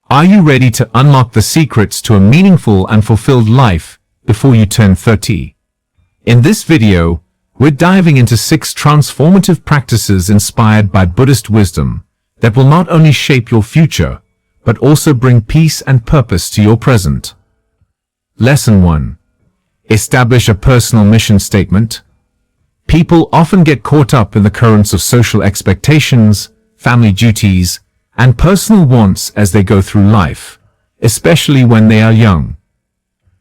Are you ready to unlock the secrets to a meaningful and fulfilled life before you turn 30? In this video, we're diving into 6 transformative practices inspired by Buddhist wisdom that will not only shape your future, but also bring peace and purpose to your present. Lesson 1. Establish a personal mission statement. People often get caught up in the currents of social expectations, family duties, and personal wants as they go through life, especially when they are young.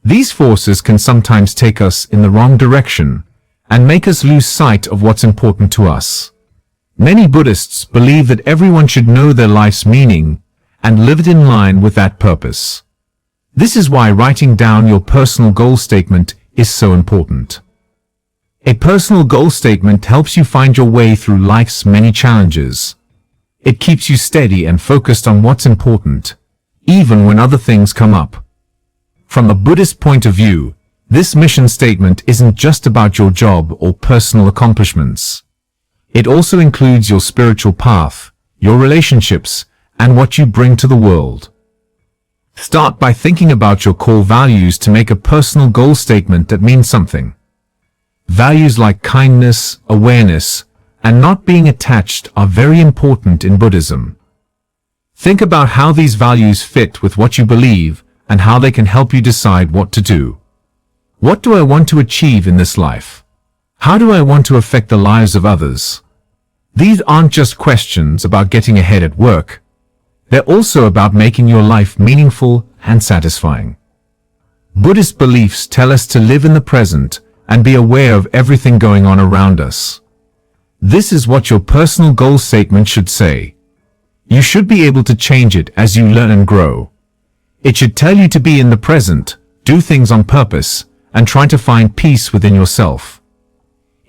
These forces can sometimes take us in the wrong direction and make us lose sight of what's important to us. Many Buddhists believe that everyone should know their life's meaning and live it in line with that purpose. This is why writing down your personal goal statement is so important. A personal goal statement helps you find your way through life's many challenges. It keeps you steady and focused on what's important, even when other things come up. From a Buddhist point of view, this mission statement isn't just about your job or personal accomplishments. It also includes your spiritual path, your relationships, and what you bring to the world. Start by thinking about your core values to make a personal goal statement that means something. Values like kindness, awareness, and not being attached are very important in Buddhism. Think about how these values fit with what you believe and how they can help you decide what to do. What do I want to achieve in this life? How do I want to affect the lives of others? These aren't just questions about getting ahead at work. They're also about making your life meaningful and satisfying. Buddhist beliefs tell us to live in the present and be aware of everything going on around us. This is what your personal goal statement should say. You should be able to change it as you learn and grow. It should tell you to be in the present, do things on purpose, and try to find peace within yourself.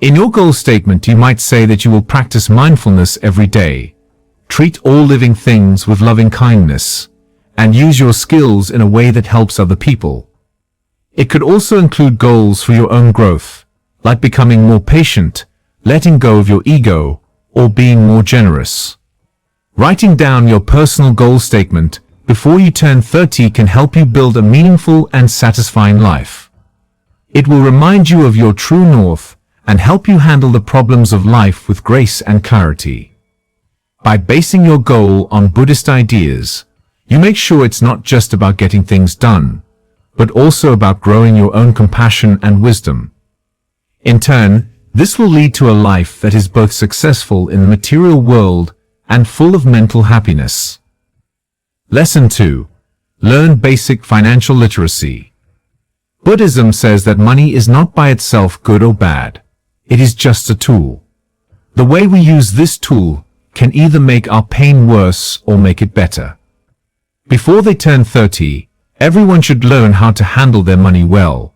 In your goal statement, you might say that you will practice mindfulness every day, treat all living things with loving kindness, and use your skills in a way that helps other people. It could also include goals for your own growth, like becoming more patient, letting go of your ego, or being more generous. Writing down your personal goal statement before you turn 30 can help you build a meaningful and satisfying life. It will remind you of your true north and help you handle the problems of life with grace and clarity. By basing your goal on Buddhist ideas, you make sure it's not just about getting things done, but also about growing your own compassion and wisdom. In turn, this will lead to a life that is both successful in the material world and full of mental happiness. Lesson 2. Learn basic financial literacy. Buddhism says that money is not by itself good or bad. It is just a tool. The way we use this tool can either make our pain worse or make it better. Before they turn 30, everyone should learn how to handle their money well.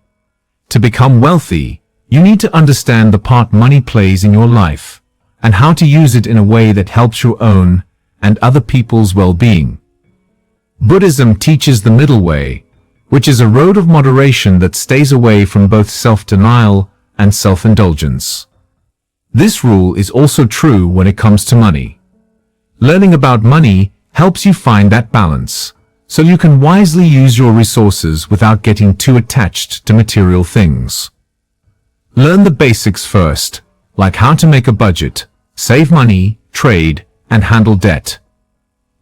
To become wealthy, you need to understand the part money plays in your life, and how to use it in a way that helps your own and other people's well-being. Buddhism teaches the middle way, which is a road of moderation that stays away from both self-denial and self-indulgence. This rule is also true when it comes to money. Learning about money helps you find that balance, so you can wisely use your resources without getting too attached to material things. Learn the basics first, like how to make a budget, save money, trade, and handle debt.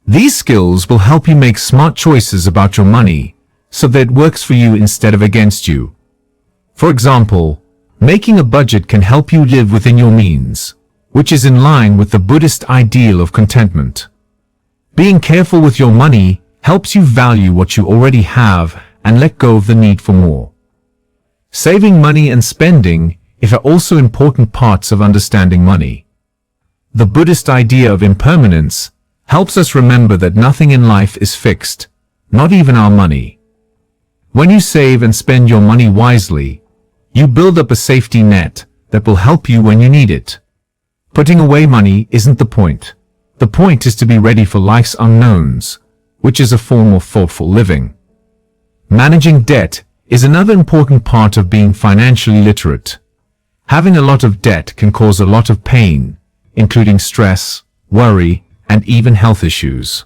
These skills will help you make smart choices about your money, so that it works for you instead of against you. For example, making a budget can help you live within your means, which is in line with the Buddhist ideal of contentment. Being careful with your money helps you value what you already have and let go of the need for more. Saving money and spending are also important parts of understanding money. The Buddhist idea of impermanence helps us remember that nothing in life is fixed, not even our money. When you save and spend your money wisely, you build up a safety net that will help you when you need it. Putting away money isn't the point. The point is to be ready for life's unknowns, which is a form of thoughtful living. Managing debt is another important part of being financially literate. Having a lot of debt can cause a lot of pain, including stress, worry, and even health issues.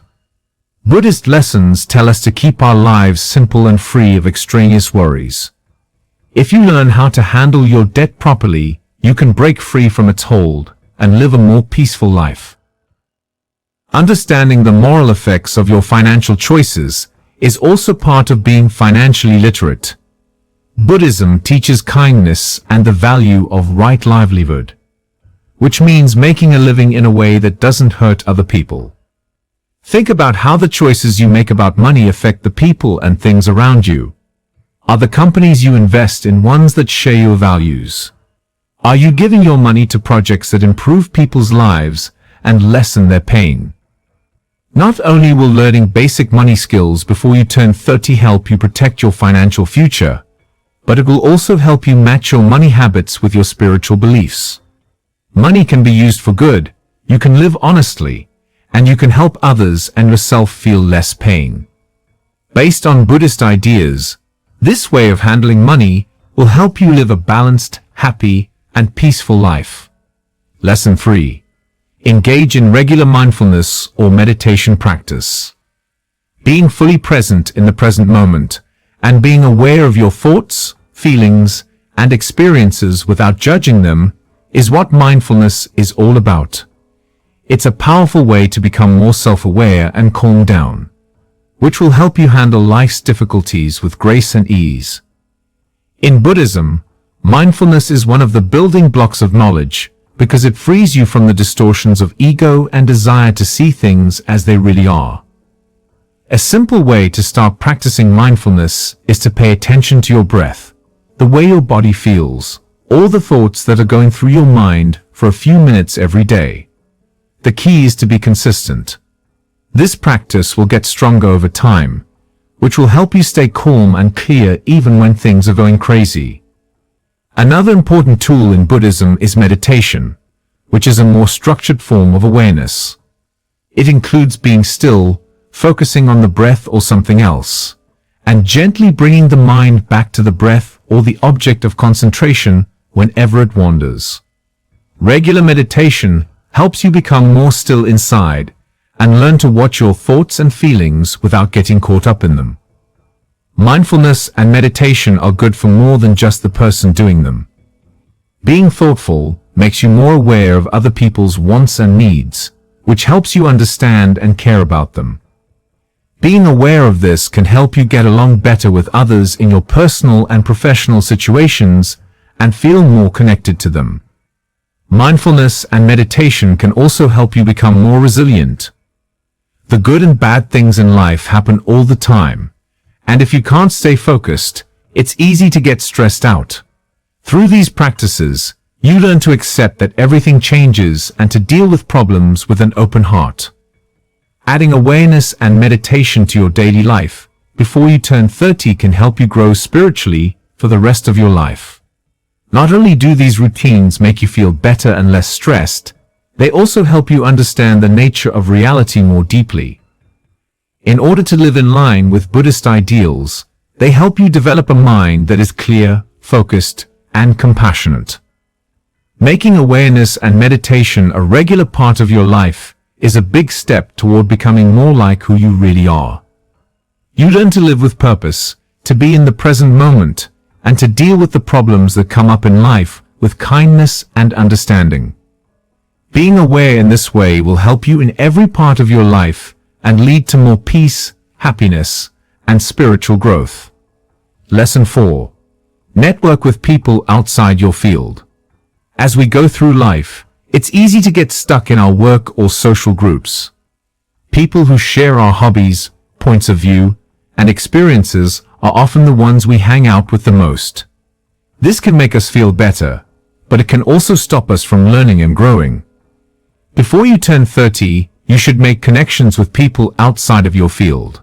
Buddhist lessons tell us to keep our lives simple and free of extraneous worries. If you learn how to handle your debt properly, you can break free from its hold and live a more peaceful life. Understanding the moral effects of your financial choices is also part of being financially literate. Buddhism teaches kindness and the value of right livelihood, which means making a living in a way that doesn't hurt other people. Think about how the choices you make about money affect the people and things around you. Are the companies you invest in ones that share your values? Are you giving your money to projects that improve people's lives and lessen their pain? Not only will learning basic money skills before you turn 30 help you protect your financial future, but it will also help you match your money habits with your spiritual beliefs. Money can be used for good, you can live honestly, and you can help others and yourself feel less pain. Based on Buddhist ideas, this way of handling money will help you live a balanced, happy, and peaceful life. Lesson 3. Engage in regular mindfulness or meditation practice. Being fully present in the present moment and being aware of your thoughts, feelings, and experiences without judging them is what mindfulness is all about. It's a powerful way to become more self-aware and calm down, which will help you handle life's difficulties with grace and ease. In Buddhism, mindfulness is one of the building blocks of knowledge because it frees you from the distortions of ego and desire to see things as they really are. A simple way to start practicing mindfulness is to pay attention to your breath, the way your body feels, all the thoughts that are going through your mind for a few minutes every day. The key is to be consistent. This practice will get stronger over time, which will help you stay calm and clear even when things are going crazy. Another important tool in Buddhism is meditation, which is a more structured form of awareness. It includes being still, focusing on the breath or something else, and gently bringing the mind back to the breath or the object of concentration whenever it wanders. Regular meditation helps you become more still inside and learn to watch your thoughts and feelings without getting caught up in them. Mindfulness and meditation are good for more than just the person doing them. Being thoughtful makes you more aware of other people's wants and needs, which helps you understand and care about them. Being aware of this can help you get along better with others in your personal and professional situations and feel more connected to them. Mindfulness and meditation can also help you become more resilient. The good and bad things in life happen all the time, and if you can't stay focused, it's easy to get stressed out. Through these practices, you learn to accept that everything changes and to deal with problems with an open heart. Adding awareness and meditation to your daily life before you turn 30 can help you grow spiritually for the rest of your life. Not only do these routines make you feel better and less stressed, they also help you understand the nature of reality more deeply. In order to live in line with Buddhist ideals, they help you develop a mind that is clear, focused, and compassionate. Making awareness and meditation a regular part of your life is a big step toward becoming more like who you really are. You learn to live with purpose, to be in the present moment, and to deal with the problems that come up in life with kindness and understanding. Being aware in this way will help you in every part of your life and lead to more peace, happiness, and spiritual growth. Lesson 4. Network with people outside your field. As we go through life, it's easy to get stuck in our work or social groups. People who share our hobbies, points of view, and experiences are often the ones we hang out with the most. This can make us feel better, but it can also stop us from learning and growing. Before you turn 30, you should make connections with people outside of your field.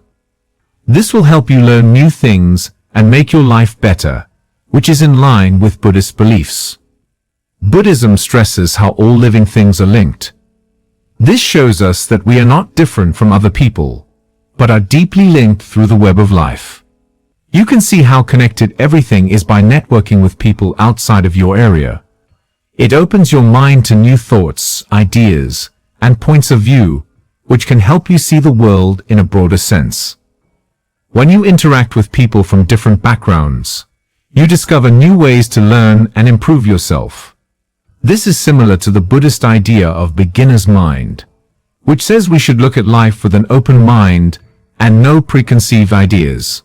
This will help you learn new things and make your life better, which is in line with Buddhist beliefs. Buddhism stresses how all living things are linked. This shows us that we are not different from other people, but are deeply linked through the web of life. You can see how connected everything is by networking with people outside of your area. It opens your mind to new thoughts, ideas, and points of view, which can help you see the world in a broader sense. When you interact with people from different backgrounds, you discover new ways to learn and improve yourself. This is similar to the Buddhist idea of beginner's mind, which says we should look at life with an open mind and no preconceived ideas.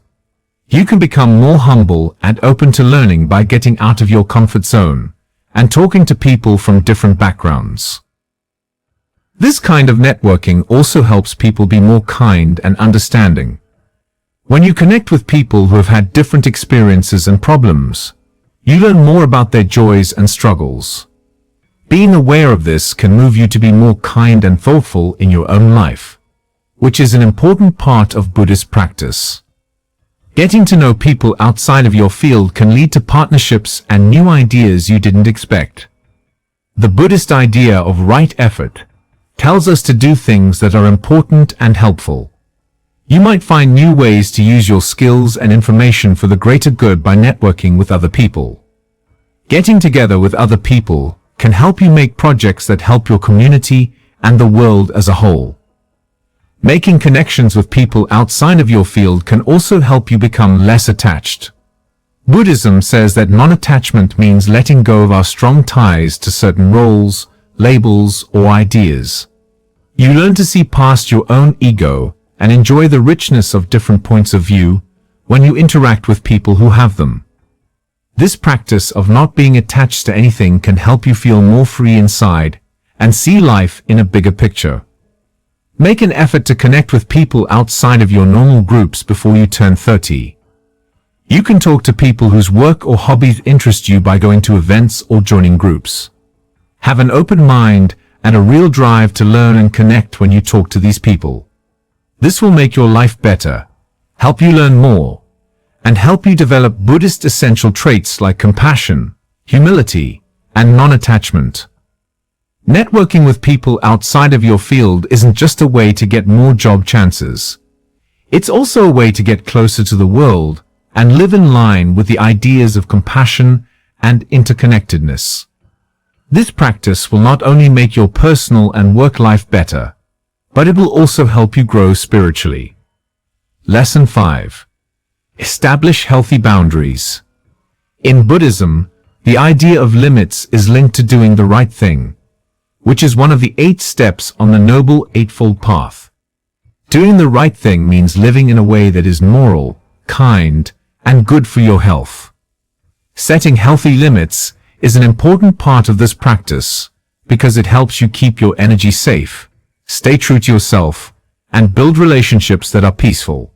You can become more humble and open to learning by getting out of your comfort zone and talking to people from different backgrounds. This kind of networking also helps people be more kind and understanding. When you connect with people who have had different experiences and problems, you learn more about their joys and struggles. Being aware of this can move you to be more kind and thoughtful in your own life, which is an important part of Buddhist practice. Getting to know people outside of your field can lead to partnerships and new ideas you didn't expect. The Buddhist idea of right effort tells us to do things that are important and helpful. You might find new ways to use your skills and information for the greater good by networking with other people. Getting together with other people can help you make projects that help your community and the world as a whole. Making connections with people outside of your field can also help you become less attached. Buddhism says that non-attachment means letting go of our strong ties to certain roles, labels, or ideas. You learn to see past your own ego and enjoy the richness of different points of view when you interact with people who have them. This practice of not being attached to anything can help you feel more free inside and see life in a bigger picture. Make an effort to connect with people outside of your normal groups before you turn 30. You can talk to people whose work or hobbies interest you by going to events or joining groups. Have an open mind and a real drive to learn and connect when you talk to these people. This will make your life better, help you learn more, and help you develop Buddhist essential traits like compassion, humility, and non-attachment. Networking with people outside of your field isn't just a way to get more job chances. It's also a way to get closer to the world and live in line with the ideas of compassion and interconnectedness. This practice will not only make your personal and work life better, but it will also help you grow spiritually. Lesson 5. Establish healthy boundaries. In Buddhism, the idea of limits is linked to doing the right thing, which is one of the 8 steps on the Noble Eightfold Path. Doing the right thing means living in a way that is moral, kind, and good for your health. Setting healthy limits is an important part of this practice because it helps you keep your energy safe, stay true to yourself, and build relationships that are peaceful.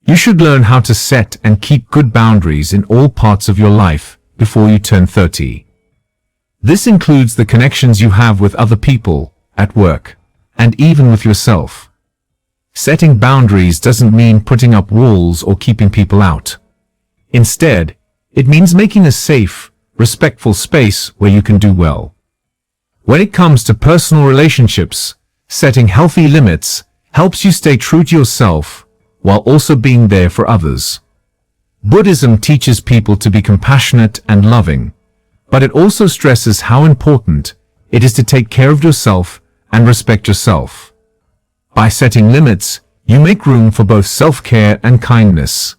You should learn how to set and keep good boundaries in all parts of your life before you turn 30. This includes the connections you have with other people, at work, and even with yourself. Setting boundaries doesn't mean putting up walls or keeping people out. Instead, it means making a safe, respectful space where you can do well. When it comes to personal relationships, setting healthy limits helps you stay true to yourself while also being there for others. Buddhism teaches people to be compassionate and loving, but it also stresses how important it is to take care of yourself and respect yourself. By setting limits, you make room for both self-care and kindness,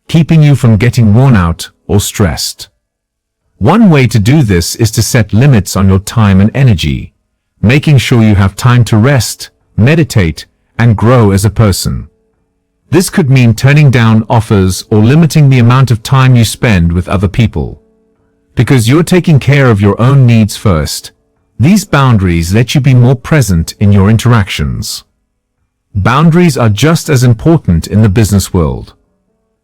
keeping you from getting worn out or stressed. One way to do this is to set limits on your time and energy, making sure you have time to rest, meditate, and grow as a person. This could mean turning down offers or limiting the amount of time you spend with other people. Because you're taking care of your own needs first, these boundaries let you be more present in your interactions. Boundaries are just as important in the business world.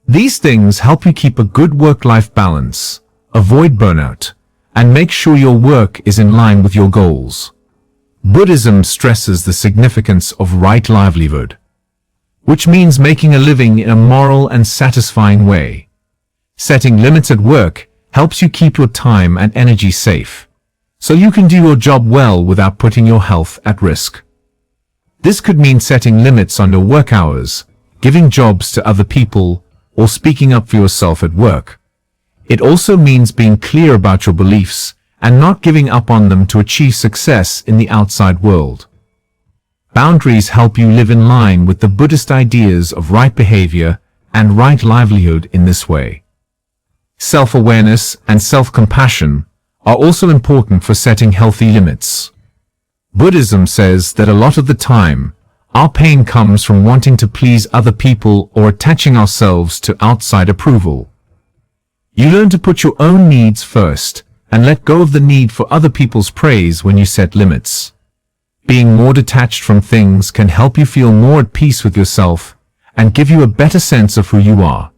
These things help you keep a good work-life balance, avoid burnout, and make sure your work is in line with your goals. Buddhism stresses the significance of right livelihood, which means making a living in a moral and satisfying way. Setting limits at work helps you keep your time and energy safe, so you can do your job well without putting your health at risk. This could mean setting limits on your work hours, giving jobs to other people, or speaking up for yourself at work. It also means being clear about your beliefs and not giving up on them to achieve success in the outside world. Boundaries help you live in line with the Buddhist ideas of right behavior and right livelihood in this way. Self-awareness and self-compassion are also important for setting healthy limits. Buddhism says that a lot of the time, our pain comes from wanting to please other people or attaching ourselves to outside approval. You learn to put your own needs first and let go of the need for other people's praise when you set limits. Being more detached from things can help you feel more at peace with yourself and give you a better sense of who you are.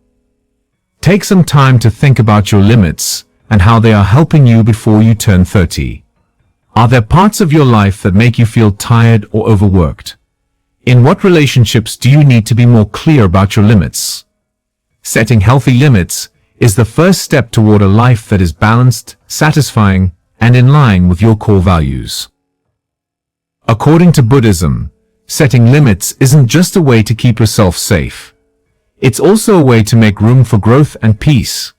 Take some time to think about your limits and how they are helping you before you turn 30. Are there parts of your life that make you feel tired or overworked? In what relationships do you need to be more clear about your limits? Setting healthy limits is the first step toward a life that is balanced, satisfying, and in line with your core values. According to Buddhism, setting limits isn't just a way to keep yourself safe. It's also a way to make room for growth and peace.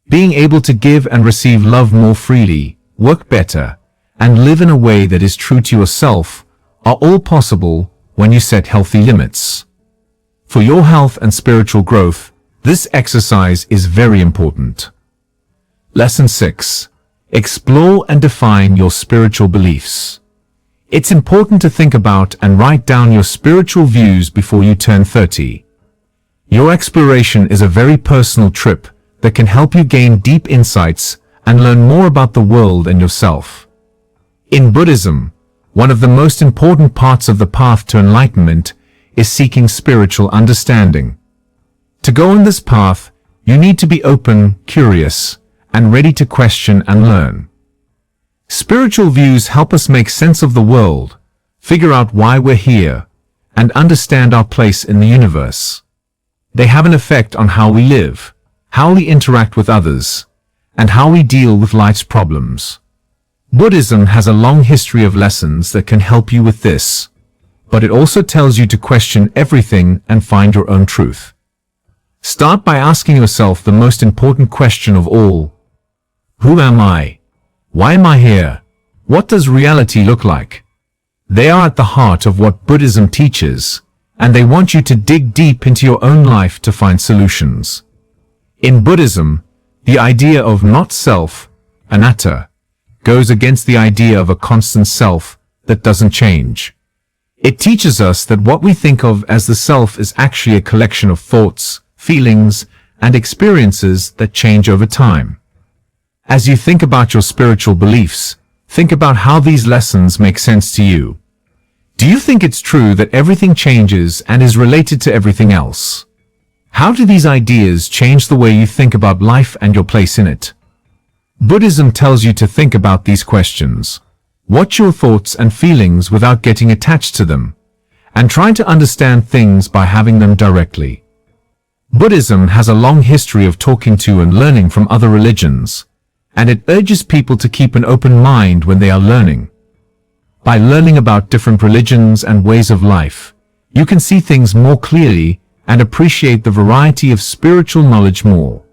Being able to give and receive love more freely, work better, and live in a way that is true to yourself are all possible when you set healthy limits. For your health and spiritual growth, this exercise is very important. Lesson 6. Explore and define your spiritual beliefs. It's important to think about and write down your spiritual views before you turn 30. Your exploration is a very personal trip that can help you gain deep insights and learn more about the world and yourself. In Buddhism, one of the most important parts of the path to enlightenment is seeking spiritual understanding. To go on this path, you need to be open, curious, and ready to question and learn. Spiritual views help us make sense of the world, figure out why we're here, and understand our place in the universe. They have an effect on how we live, how we interact with others, and how we deal with life's problems. Buddhism has a long history of lessons that can help you with this, but it also tells you to question everything and find your own truth. Start by asking yourself the most important question of all. Who am I? Why am I here? What does reality look like? They are at the heart of what Buddhism teaches, and they want you to dig deep into your own life to find solutions. In Buddhism, the idea of not self, anatta, goes against the idea of a constant self that doesn't change. It teaches us that what we think of as the self is actually a collection of thoughts, feelings, and experiences that change over time. As you think about your spiritual beliefs, think about how these lessons make sense to you. Do you think it's true that everything changes and is related to everything else? How do these ideas change the way you think about life and your place in it? Buddhism tells you to think about these questions. Watch your thoughts and feelings without getting attached to them, and try to understand things by having them directly. Buddhism has a long history of talking to and learning from other religions, and it urges people to keep an open mind when they are learning. By learning about different religions and ways of life, you can see things more clearly and appreciate the variety of spiritual knowledge more.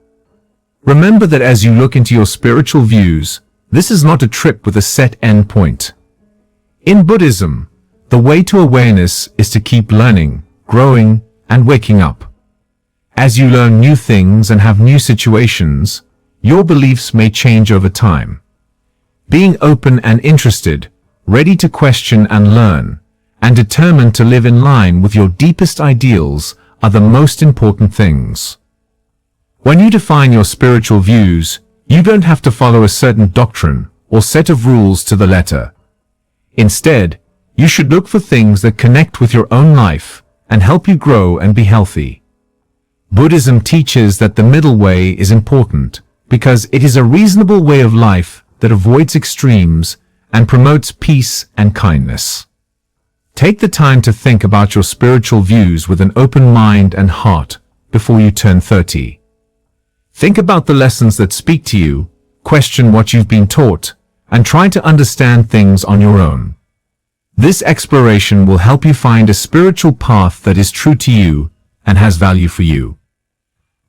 Remember that as you look into your spiritual views, this is not a trip with a set end point. In Buddhism, the way to awareness is to keep learning, growing, and waking up. As you learn new things and have new situations, your beliefs may change over time. Being open and interested, ready to question and learn, and determined to live in line with your deepest ideals are the most important things. When you define your spiritual views, you don't have to follow a certain doctrine or set of rules to the letter. Instead, you should look for things that connect with your own life and help you grow and be healthy. Buddhism teaches that the middle way is important because it is a reasonable way of life that avoids extremes and promotes peace and kindness. Take the time to think about your spiritual views with an open mind and heart before you turn 30. Think about the lessons that speak to you, question what you've been taught, and try to understand things on your own. This exploration will help you find a spiritual path that is true to you and has value for you.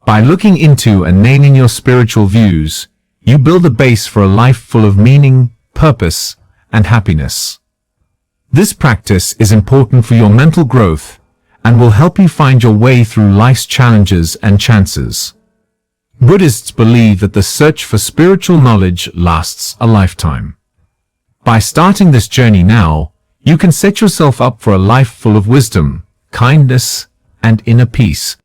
By looking into and naming your spiritual views, you build a base for a life full of meaning, purpose, and happiness. This practice is important for your mental growth and will help you find your way through life's challenges and chances. Buddhists believe that the search for spiritual knowledge lasts a lifetime. By starting this journey now, you can set yourself up for a life full of wisdom, kindness, and inner peace.